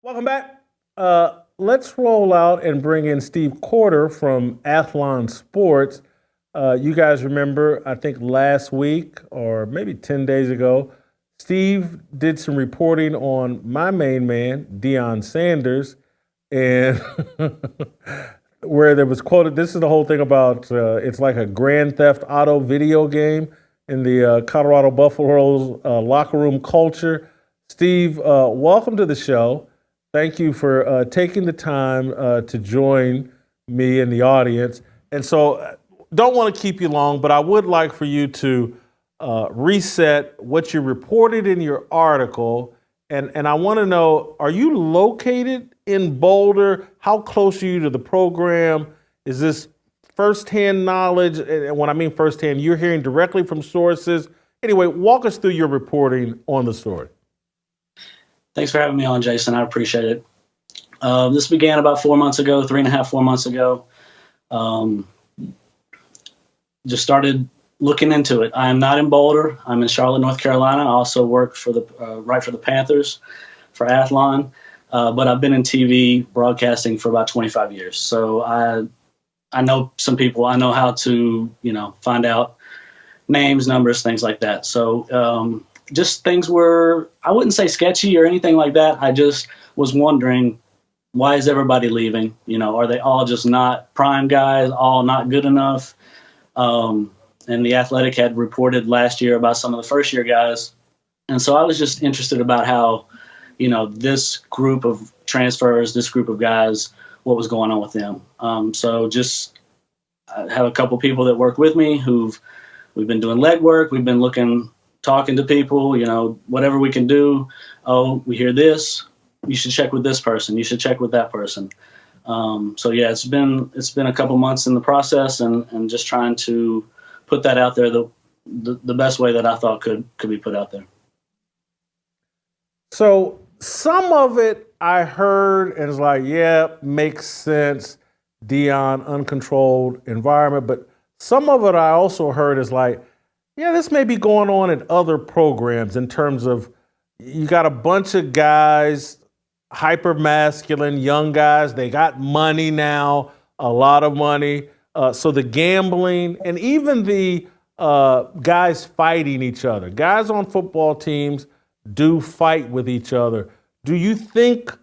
Welcome back. Let's roll out and bring in Steve Corder from Athlon Sports. You guys remember, I think last week or maybe 10 days ago, Steve did some reporting on my main man, Deion Sanders, and where there was quoted, this is the whole thing about it's like a Grand Theft Auto video game in the Colorado Buffaloes locker room culture. Steve, welcome to the show. Thank you for taking the time to join me in the audience. And so, don't want to keep you long, but I would like for you to reset what you reported in your article. And I want to know, are you located in Boulder? How close are you to the program? Is this firsthand knowledge? And when I mean firsthand, you're hearing directly from sources. Anyway, walk us through your reporting on the story. Thanks for having me on, Jason. I appreciate it. This began about 4 months ago, 3.5, 4 months ago. Just started looking into it. I am not in Boulder. I'm in Charlotte, North Carolina. I also work for write for the Panthers for Athlon, but I've been in TV broadcasting for about 25 years. So I know some people. I know how to find out names, numbers, things like that. So just things were, I wouldn't say sketchy or anything like that. I just was wondering, why is everybody leaving? Are they all just not prime guys, all not good enough? And the Athletic had reported last year about some of the first year guys. And so I was just interested about how, this group of transfers, this group of guys, what was going on with them. So just I have a couple people that work with me we've been doing legwork. We've been talking to people, whatever we can do. Oh, we hear this. You should check with this person. You should check with that person. So yeah, it's been a couple months in the process, and just trying to put that out there the best way that I thought could be put out there. So some of it I heard and it's like, yeah, makes sense. Dion, uncontrolled environment. But some of it I also heard is like, yeah, this may be going on in other programs in terms of you got a bunch of guys, hyper masculine, young guys. They got money now, a lot of money. So the gambling and even the guys fighting each other. Guys on football teams do fight with each other. Do you think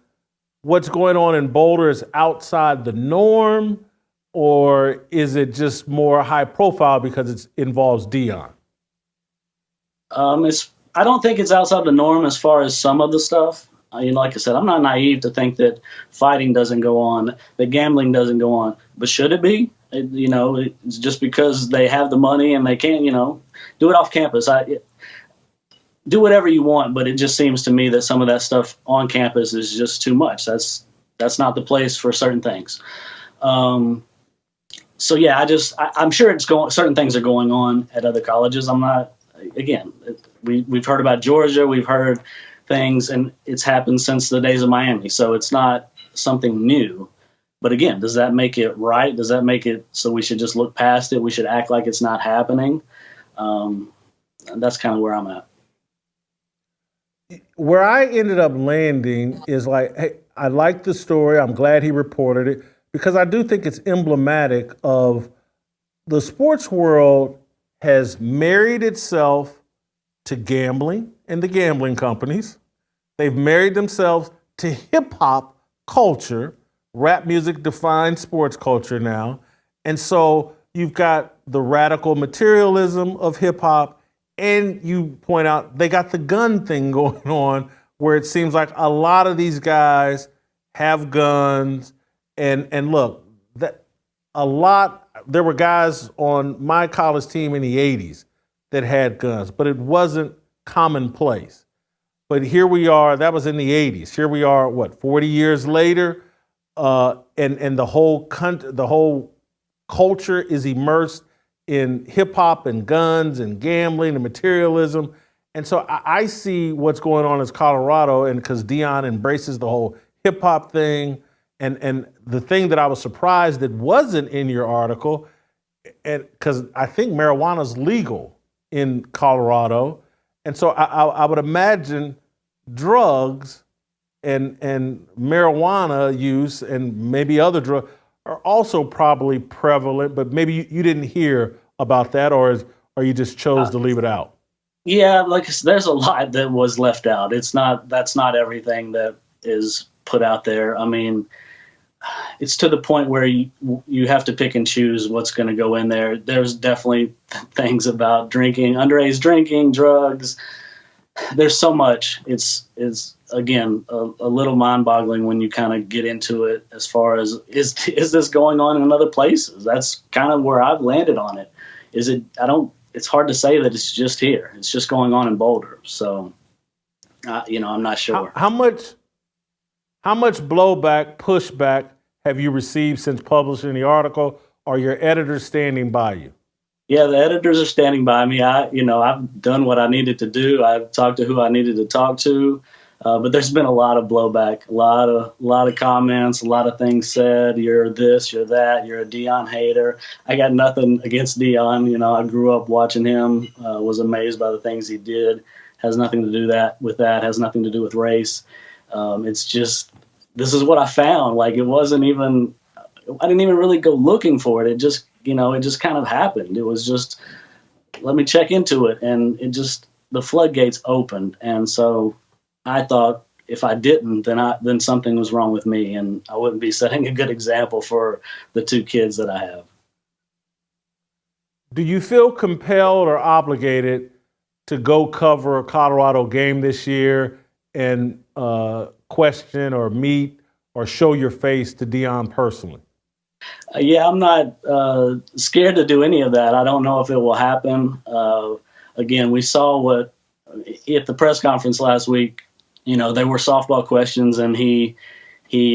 what's going on in Boulder is outside the norm, or is it just more high profile because it involves Dion? I don't think it's outside the norm as far as some of the stuff. Like I said, I'm not naive to think that fighting doesn't go on, that gambling doesn't go on. But should it be? It's just because they have the money and they can, do it off campus. Do whatever you want, but it just seems to me that some of that stuff on campus is just too much. That's not the place for certain things. So yeah, I'm sure certain things are going on at other colleges. I'm not. Again, we've heard about Georgia. We've heard things, and it's happened since the days of Miami. So it's not something new. But again, does that make it right? Does that make it so we should just look past it? We should act like it's not happening? That's kind of where I'm at. Where I ended up landing is like, hey, I like the story. I'm glad he reported it because I do think it's emblematic of the sports world has married itself to gambling and the gambling companies. They've married themselves to hip hop culture. Rap music defines sports culture now. And so you've got the radical materialism of hip hop, and you point out they got the gun thing going on where it seems like a lot of these guys have guns. And look, there were guys on my college team in the 80s that had guns, but it wasn't commonplace. But here we are, that was in the 80s. Here we are, 40 years later, and the whole culture is immersed in hip hop and guns and gambling and materialism. And so I see what's going on in Colorado, and because Dion embraces the whole hip hop thing. And the thing that I was surprised that wasn't in your article, and because I think marijuana is legal in Colorado, and so I would imagine drugs and marijuana use and maybe other drugs are also probably prevalent, but maybe you didn't hear about that, or you just chose to leave it out. Yeah, like there's a lot that was left out. That's not everything that is put out there. I mean, it's to the point where you have to pick and choose what's going to go in there. There's definitely things about drinking, underage drinking, drugs. There's so much. It's again a little mind-boggling when you kind of get into it. As far as is this going on in other places? That's kind of where I've landed on it. Is it? I don't. It's hard to say that it's just here. It's just going on in Boulder. So, I'm not sure. How much blowback, pushback have you received since publishing the article? Are your editors standing by you? Yeah, the editors are standing by me. I've done what I needed to do. I've talked to who I needed to talk to, but there's been a lot of blowback, a lot of comments, a lot of things said. You're this, you're that, you're a Dion hater. I got nothing against Dion. I grew up watching him. Was amazed by the things he did. Has nothing to do with that. Has nothing to do with race. It's just this is what I found. Like it wasn't even. I didn't even really go looking for it. It just kind of happened. It was just, let me check into it. And the floodgates opened. And so I thought if I didn't, then something was wrong with me and I wouldn't be setting a good example for the two kids that I have. Do you feel compelled or obligated to go cover a Colorado game this year and question or meet or show your face to Dion personally? Yeah, I'm not scared to do any of that. I don't know if it will happen. Again, we saw at the press conference last week, there were softball questions and he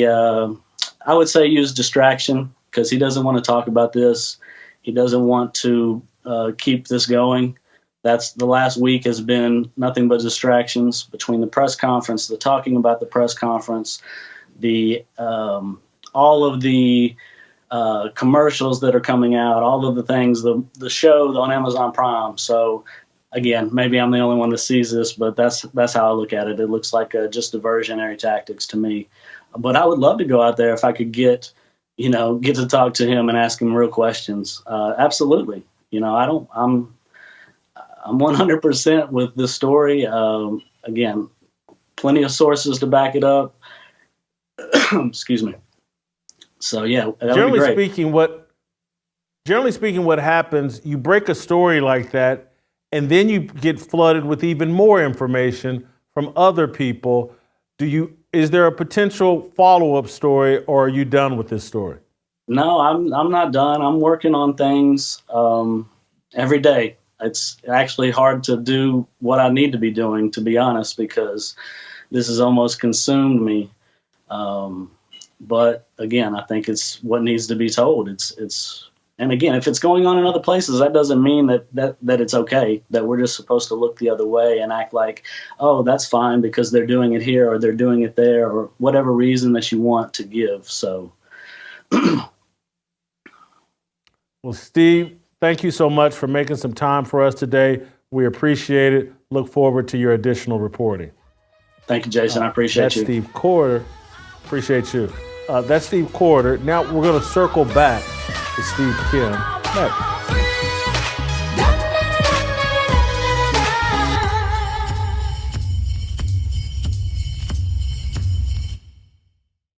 I would say used distraction because he doesn't want to talk about this. He doesn't want to keep this going. That's the last week has been nothing but distractions between the press conference, the talking about the press conference, the all of the commercials that are coming out, all of the things, the show on Amazon Prime. So again, maybe I'm the only one that sees this, but that's how I look at it. It looks like just diversionary tactics to me. But I would love to go out there if I could get to talk to him and ask him real questions. Absolutely. I'm 100% with this story. Again, plenty of sources to back it up. Excuse me. So yeah, that would be great. Generally speaking, what happens? You break a story like that, and then you get flooded with even more information from other people. Is there a potential follow-up story, or are you done with this story? No, I'm not done. I'm working on things every day. It's actually hard to do what I need to be doing, to be honest, because this has almost consumed me. But again, I think it's what needs to be told. And again, if it's going on in other places, that doesn't mean that it's okay, that we're just supposed to look the other way and act like, oh, that's fine because they're doing it here or they're doing it there or whatever reason that you want to give. So. Well, Steve, thank you so much for making some time for us today. We appreciate it. Look forward to your additional reporting. Thank you, Jason. I appreciate you. That's Steve Corder. Appreciate you. That's Steve Corder. Now we're going to circle back to Steve Kim next.